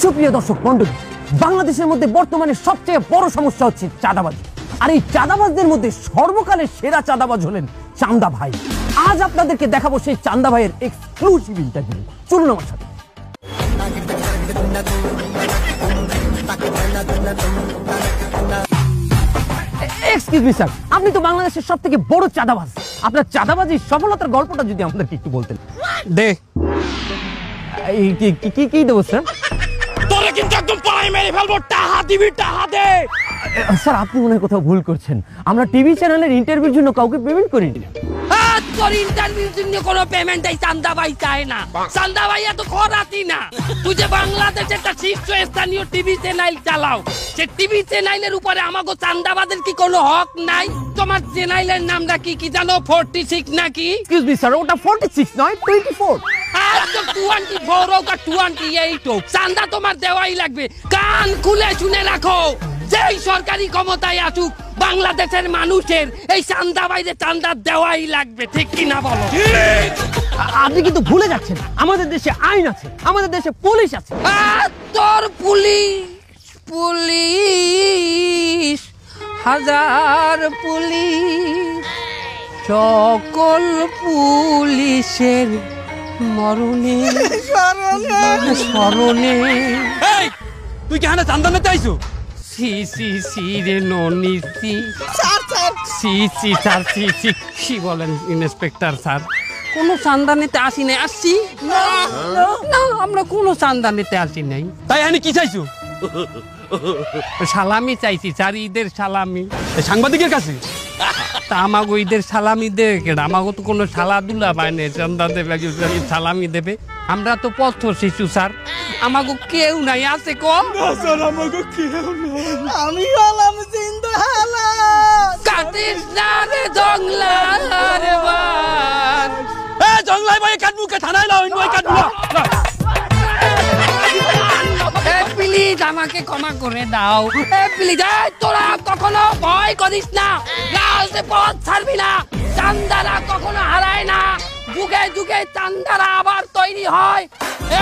সুপ্রিয় দর্শক মণ্ডলী, বাংলাদেশের মধ্যে বর্তমানে সবচেয়ে বড় সমস্যা হচ্ছে চাঁদাবাজি। আর এই চাঁদাবাজদের মধ্যে সর্বকালের সেরা চাঁদাবাজ হলেন চান্দা ভাই। আজ আপনাদেরকে দেখাবো সেই চান্দা ভাইয়ের এক্সক্লুসিভ ইন্টারভিউ। চলুন আমার সাথে। এক্সকিউজ মি স্যার, আপনি তো বাংলাদেশের সব থেকে বড় চাঁদাবাজ। আপনার চাঁদাবাজির সফলতার গল্পটা যদি আমাদেরকে একটু বলতেন। দে কি দেবো স্যার? তোরে কিন্তু একদম পায়ে মেরে ফেলবো। টাকা দিবি, টাকা দে। স্যার, আপনি মনে হয় কোথাও ভুল করছেন। আমরা টিভি চ্যানেলের ইন্টারভিউর জন্য কাউকে পেমেন্ট করিনি। তোর ইন্টারভিউর জন্য কোনো পেমেন্ট এই চান্দা ভাই চায় না। চান্দা ভাই এত খরাতি না। তুই যে বাংলাদেশে একটা শীর্ষস্থানীয় টিভি চ্যানেল চালাও, সে টিভি চ্যানেলের উপরে আমাকে চান্দাবাদের কি কোনো হক নাই? তোমার চ্যানেলের নামটা কি জানো? 46 নাকি? এক্সকিউজ মি স্যার, ওটা 46 নয়, 24। আজ 24 হোক আর 28 হোক, চান্দা তোমার দেওয়াই লাগবে। কান খুলে শুনে রাখো, যেই সরকারি ক্ষমতায় আসুক, বাংলাদেশের মানুষের এই চান্দা বাইরে চান্দা দেওয়াই লাগবে। ঠিক কিনা বলো? আপনি কিন্তু ভুলে যাচ্ছেন, আমাদের দেশে আইন আছে, আমাদের দেশে পুলিশ আছে। তোর পুলিশ হাজার পুলিশ, সকল পুলিশের মরণে স্মরণে। তুই কি হানা চান্দা নিতে আইছো? সি রে ননি সি কি বলেন ইন্সপেক্টর স্যার? কোনো চান্দা নিতে আসি নাই। আসছি না, আমরা কোনো চান্দা নিতে আসি নাই। তাই আমি কি চাইছো? সালামি চাইছি স্যার, ঈদের সালামি। সাংবাদিকের কাছে তা আমাগো ঈদের সালামি দেবে কেডা? আমাগো তো কোনো সালাদুলা পায় না, চান্দা দেবে সালামি দেবে। আমরা তো পথ শিশু স্যার, আমাগো কেউ নাই। আছে কম স্যার, আমাগো কেউ নাই। আমি হলাম জিন্দা হালাত। কাটিস না রে জংলার বান। এ জংলাই ভাই কাটবুকে থানায় নাও, ইনভাই কাটবু না। এ প্লিজ আমাকে ক্ষমা করে দাও। এ প্লিজ, তোরা কখনো ভয় করিস না, রাজে পথ ছাড়বি না। চান্দারা কখনো হারায় না, যুগে যুগে চান্দারা আবার তৈরি হয়।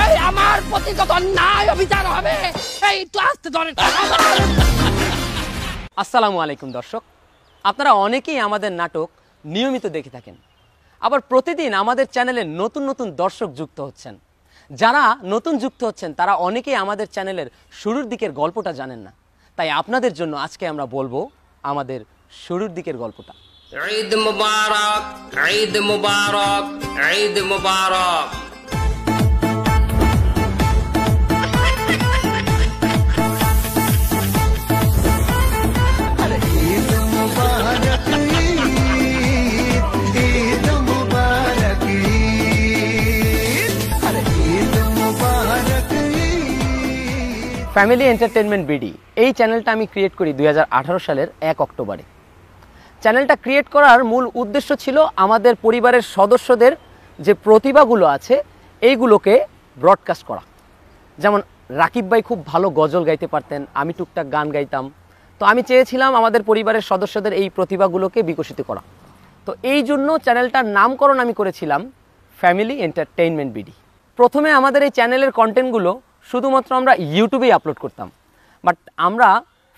এই আমার প্রতি কত ন্যায় অবিচার হবে, এই তো আসতে ধরে। আসসালামু আলাইকুম দর্শক, আপনারা অনেকেই আমাদের নাটক নিয়মিত দেখে থাকেন, আবার প্রতিদিন আমাদের চ্যানেলে নতুন নতুন দর্শক যুক্ত হচ্ছেন। যারা নতুন যুক্ত হচ্ছেন তারা অনেকেই আমাদের চ্যানেলের শুরুর দিকের গল্পটা জানেন না, তাই আপনাদের জন্য আজকে আমরা বলবো আমাদের শুরুর দিকের গল্পটা। ঈদ মুবারক, ঈদ মুবারক, ঈদ মুবারক। ফ্যামিলি এন্টারটেনমেন্ট বিডি, এই চ্যানেলটা আমি ক্রিয়েট করি 2018 সালের 1 অক্টোবরে। চ্যানেলটা ক্রিয়েট করার মূল উদ্দেশ্য ছিল আমাদের পরিবারের সদস্যদের যে প্রতিভাগুলো আছে এইগুলোকে ব্রডকাস্ট করা। যেমন রাকিব ভাই খুব ভালো গজল গাইতে পারতেন, আমি টুকটাক গান গাইতাম, তো আমি চেয়েছিলাম আমাদের পরিবারের সদস্যদের এই প্রতিভাগুলোকে বিকশিত করা। তো এই জন্য চ্যানেলটার নামকরণ আমি করেছিলাম ফ্যামিলি এন্টারটেইনমেন্ট বিডি। প্রথমে আমাদের এই চ্যানেলের কন্টেন্টগুলো শুধুমাত্র আমরা ইউটিউবেই আপলোড করতাম, বাট আমরা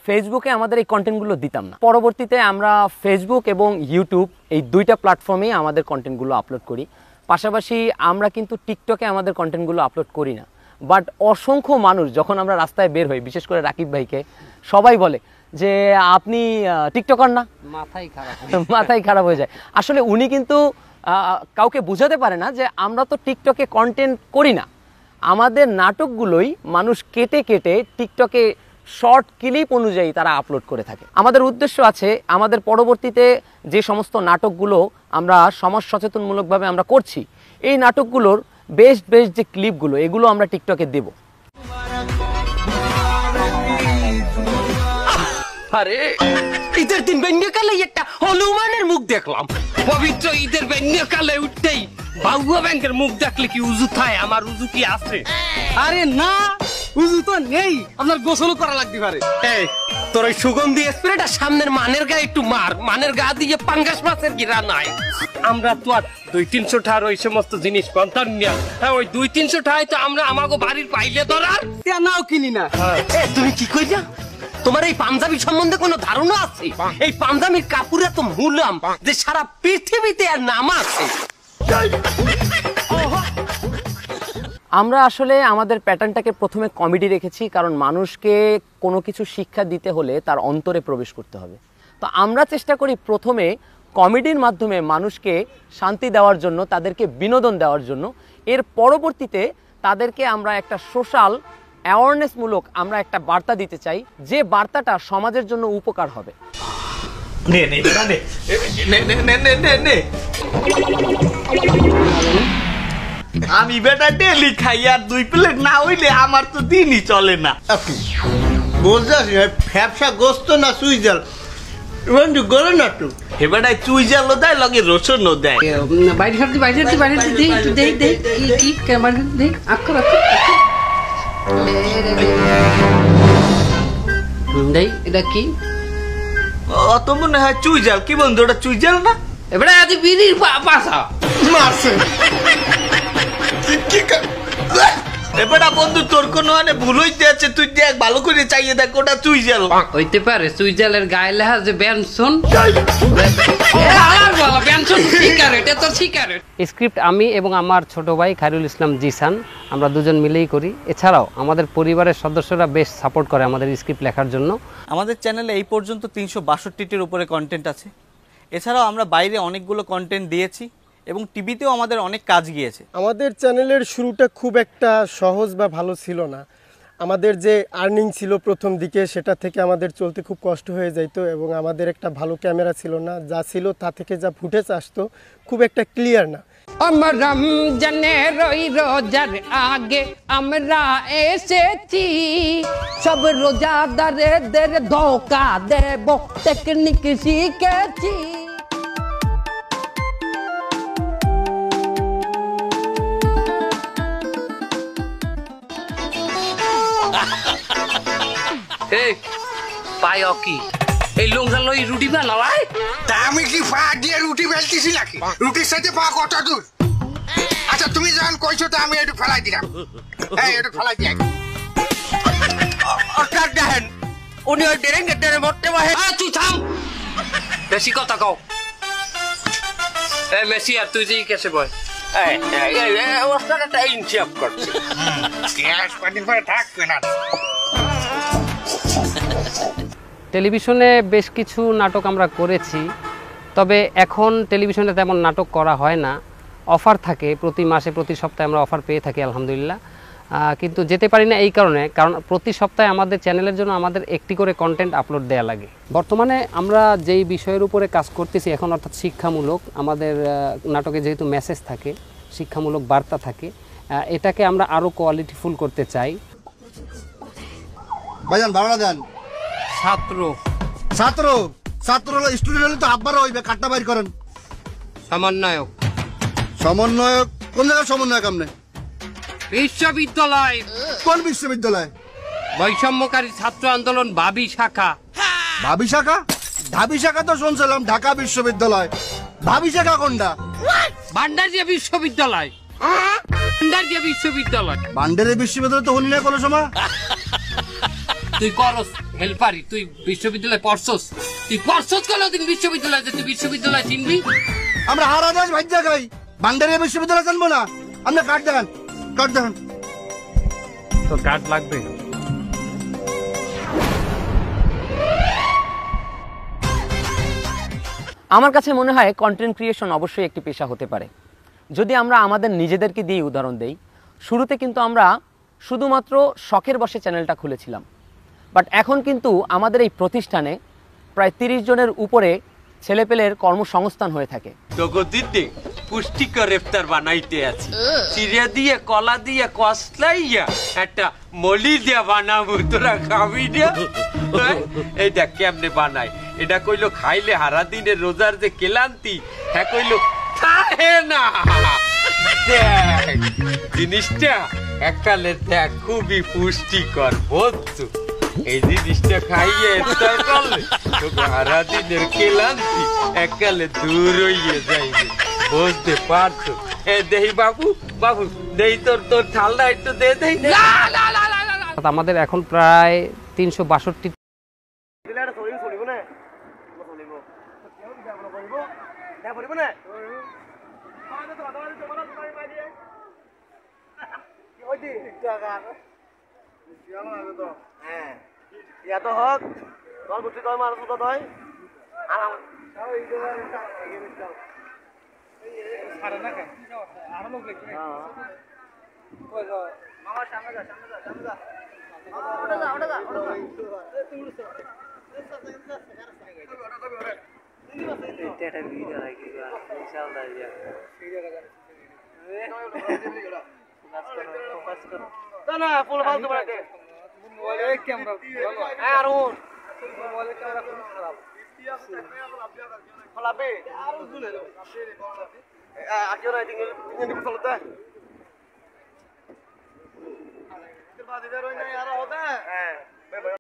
ফেসবুকে আমাদের এই কন্টেন্টগুলো দিতাম না। পরবর্তীতে আমরা ফেসবুক এবং ইউটিউব এই দুইটা প্ল্যাটফর্মেই আমাদের কন্টেন্টগুলো আপলোড করি। পাশাপাশি আমরা কিন্তু টিকটকে আমাদের কন্টেন্টগুলো আপলোড করি না। বাট অসংখ্য মানুষ যখন আমরা রাস্তায় বের হই, বিশেষ করে রাকিব ভাইকে সবাই বলে যে আপনি টিকটকার না, মাথায় খারাপ হয়ে যায়। আসলে উনি কিন্তু কাউকে বোঝাতে পারে না যে আমরা তো টিকটকে কন্টেন্ট করি না, আমাদের নাটকগুলোই মানুষ কেটে কেটে টিকটকে শর্ট ক্লিপ অনুযায়ী তারা আপলোড করে থাকে। আমাদের উদ্দেশ্য আছে আমাদের পরবর্তীতে যে সমস্ত নাটকগুলো আমরা সমাজ সচেতনমূলকভাবে আমরা করছি, এই নাটকগুলোর বেস্ট যে ক্লিপগুলো এগুলো আমরা টিকটকে দেব। আরে ঈদের দিন বেন্যকালে একটা হনুমানের মুখ দেখলাম। পবিত্র ঈদের বেন্যকালে উঠতেই বাবুয়া ব্যাংকের মুখ দেখলে কি উজু থায়? আমার উজু কি আছে? আরে না, উজু তো নেই, আপনার গোসল করা লাগতে পারে। এই তোর ওই সুগন্ধি স্প্রেটা সামনের মানের গায়ে একটু মার, মানের গা দিয়ে পাঙ্গাস মাছের গিরা নাই। আমরা তো আর 200-300 টাকার ওই সমস্ত জিনিস পান্তাম না। হ্যাঁ, ওই 200-300 টাকায় তো আমরা আমাকে বাড়ির পাইলে ধরার নাও কিনি না। তুমি কি কইলা? তোমার এই পাঞ্জাবি সম্বন্ধে কোনো ধারণা আছে? এই পাঞ্জাবির কাপড়ে তো মূলাম যে সারা পৃথিবীতে আর নাম আছে। আমরা আসলে আমাদের প্যাটার্নটাকে প্রথমে কমেডি রেখেছি, কারণ মানুষকে কোনো কিছু শিক্ষা দিতে হলে তার অন্তরে প্রবেশ করতে হবে। তো আমরা চেষ্টা করি প্রথমে কমেডির মাধ্যমে মানুষকে শান্তি দেওয়ার জন্য, তাদেরকে বিনোদন দেওয়ার জন্য। এর পরবর্তীতে তাদেরকে আমরা একটা সোশ্যাল অ্যাওয়ারনেসমূলক আমরা একটা বার্তা দিতে চাই, যে বার্তাটা সমাজের জন্য উপকার হবে। আমি বেটা ডেলি খাই, আর 2 প্লেট না হইলে আমার তো দিনই চলে না। বলছিস ফ্যাপসা গোস্ত না সুইজাল বন্ধু গলে না তো এবারে চুইজালও দেয়, লগে রসুনও দেয়। বাইরে সরতে দে একটু দে কি ক্যামেরা দে আক্কর দেই। এটা কি? অত মনে হয় চুইজাল। কি বন্ধু, ওটা চুইজাল না? এবারে আজ বিড়ির পাশা মারছে। এবারে বন্ধু তোর কোনো মানে ভুল হইতে আছে, তুই দেখ ভালো করে চাইয়ে দেখ ওটা চুইজাল হইতে পারে। সুইজালের গায়ে লেখা যে বেনসন, স্ক্রিপ্ট আমি এবং আমার ছোট ভাই খায়রুল ইসলাম জিসান, আমরা দুজন মিলেই করি। এছাড়াও আমাদের পরিবারের সদস্যরা বেশ সাপোর্ট করে আমাদের স্ক্রিপ্ট লেখার জন্য। আমাদের চ্যানেলে এই পর্যন্ত 362টির উপরে কন্টেন্ট আছে। এছাড়াও আমরা বাইরে অনেকগুলো কন্টেন্ট দিয়েছি এবং টিভিতেও আমাদের অনেক কাজ গিয়েছে। আমাদের চ্যানেলের শুরুটা খুব একটা সহজ বা ভালো ছিল না। আমাদের যে আর্নিং ছিল প্রথম দিকে, সেটা থেকে আমাদের চলতে খুব কষ্ট হয়ে যাইত এবং আমাদের একটা ভালো ক্যামেরা ছিল না। যা ছিল তা থেকে যা ফুটেজ আসতো খুব একটা ক্লিয়ার না। আমার রমজানের ওই রোজার আগে আমরা এসেছি, সব রোজাদারদের ধোকা দেব টেকনিক শিখেছি। পায় কি এই লোংরা লই রুটি বানায়? তা আমি কি পা দিয়ে রুটি বেলতেছি নাকি? রুটির সাথে পা কত দূর? আচ্ছা তুমি যখন কইছো তো আমি একটু ফেলাই দিলাম। এই একটু ফেলাই দিই। অর্থাৎ দেখেন উনি ওই ডেরেঙ্গে ডেরে মরতে পারে। তুই থাম, বেশি কথা কও। এই মেসি আর তুই যেই কেসে বয় ওস্তাদ একটা ইনসাফ করছে। গ্যাস পানি পরে থাকবে না। টেলিভিশনে বেশ কিছু নাটক আমরা করেছি, তবে এখন টেলিভিশনে তেমন নাটক করা হয় না। অফার থাকে প্রতি মাসে, প্রতি সপ্তাহে আমরা অফার পেয়ে থাকি আলহামদুলিল্লাহ। কিন্তু যেতে পারি না এই কারণ প্রতি সপ্তাহে আমাদের চ্যানেলের জন্য আমাদের একটি করে কন্টেন্ট আপলোড দেওয়া লাগে। বর্তমানে আমরা যেই বিষয়ের উপরে কাজ করতেছি এখন, অর্থাৎ শিক্ষামূলক, আমাদের নাটকে যেহেতু মেসেজ থাকে, শিক্ষামূলক বার্তা থাকে, এটাকে আমরা আরও কোয়ালিটিফুল করতে চাই। ভাইজান ভাড়া দেন। ছাত্র ছাত্র ছাত্র স্টুডেন্ট হলে তো আব্বার হইবে, কাটটা বাইর করেন। সমন্বয়ক সমন্বয়ক কোন জায়গায় সমন্বয়ক? আপনি বিশ্ববিদ্যালয়। কোন বিশ্ববিদ্যালয়? বৈষম্যকারী ছাত্র আন্দোলন ভাবি শাখা। ভাবি শাখা? ঢাবি শাখা তো শুনছিলাম ঢাকা বিশ্ববিদ্যালয়। ভাবি শাখা কোনটা? ভান্ডারিয়া বিশ্ববিদ্যালয়। ভান্ডারিয়া বিশ্ববিদ্যালয়। ভান্ডারিয়া বিশ্ববিদ্যালয় তো হলি না কোনো সময়। তুই করস হেল্পারি, তুই বিশ্ববিদ্যালয় পড়ছস, তুই পড়ছস কোনদিন বিশ্ববিদ্যালয়? তুই বিশ্ববিদ্যালয় চিনবি? আমরা হারা দেশ ভাজ্যা খাই, ভান্ডারিয়া বিশ্ববিদ্যালয় জানবো না? আপনি কার্ড দেখান, কার্ড দেখান। তোর কার্ড লাগবে? আমার কাছে মনে হয় কন্টেন্ট ক্রিয়েশন অবশ্যই একটি পেশা হতে পারে। যদি আমরা আমাদের নিজেদেরকে দিয়ে উদাহরণ দেই, শুরুতে কিন্তু আমরা শুধুমাত্র শখের বশে চ্যানেলটা খুলেছিলাম, বাট এখন কিন্তু আমাদের এই প্রতিষ্ঠানে প্রায় 30 জনের উপরে ছেলেপেলের কর্মসংস্থান হয়ে থাকে। জগদিতে পুষ্টিকর ইফতার বানাইতে আছি, চিড়ে দিয়ে কলা দিয়ে কসলাইয়া একটা মলি দিয়ে বানাবো, তোরা খাবি না? এই দেখ কেমনে বানাই, এটা কইলো খাইলে হারা দিনের রোজার যে ক্লান্তি, হ্যাঁ কইলো থাকে না। দেখ জিনিসটা এককালে দেখ খুবই পুষ্টিকর বুঝছো এই জিনিসটা খাইয়ে ইফতার করলে তো সারা দিনের ক্লান্তি এককালে দূর হইয়ে যাইবে বুঝতে পারছো দেহি বাবু বাবু দেই তোর থালটা একটু দে দেই আমাদের এখন প্রায় 362